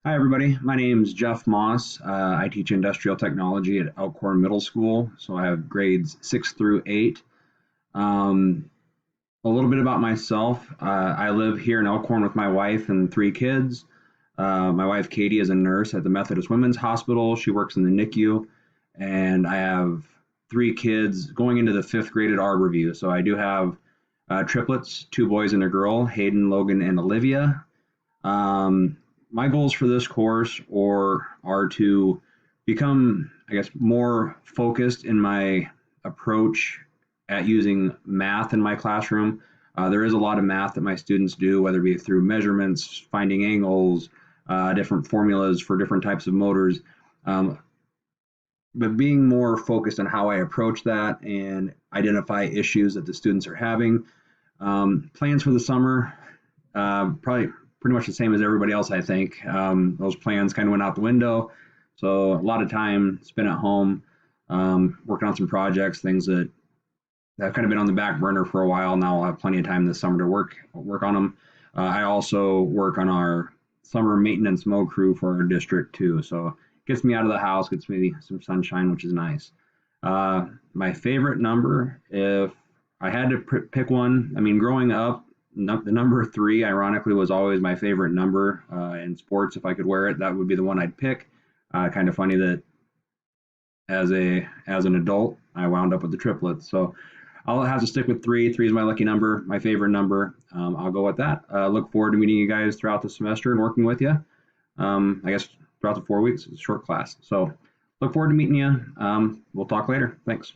Hi, everybody. My name is Jeff Moss. I teach industrial technology at Elkhorn Middle School. So I have grades 6 through 8. Um, a little bit about myself. I live here in Elkhorn with my wife and 3 kids. My wife, Katie, is a nurse at the Methodist Women's Hospital. She works in the NICU. And I have 3 kids going into the 5th grade at Arborview. So I do have triplets, 2 boys and a girl, Hayden, Logan, and Olivia. Um, my goals for this course are to become, I guess, more focused in my approach at using math in my classroom. There is a lot of math that my students do, whether it be through measurements, finding angles, different formulas for different types of motors. Um, but being more focused on how I approach that and identify issues that the students are having. Plans for the summer, probably pretty much the same as everybody else, I think. Those plans kind of went out the window. So a lot of time spent at home, working on some projects, things that have kind of been on the back burner for a while. Now I'll have plenty of time this summer to work on them. I also work on our summer maintenance mow crew for our district too. So it gets me out of the house, gets me some sunshine, which is nice. My favorite number, if I had to pick one, I mean, growing up, the number 3, ironically, was always my favorite number in sports. If I could wear it, that would be the one I'd pick. Kind of funny that as an adult, I wound up with the triplets. So I'll have to stick with 3. 3 is my lucky number, my favorite number. I'll go with that. Look forward to meeting you guys throughout the semester and working with you. I guess throughout the 4 weeks, it's a short class. So look forward to meeting you. We'll talk later. Thanks.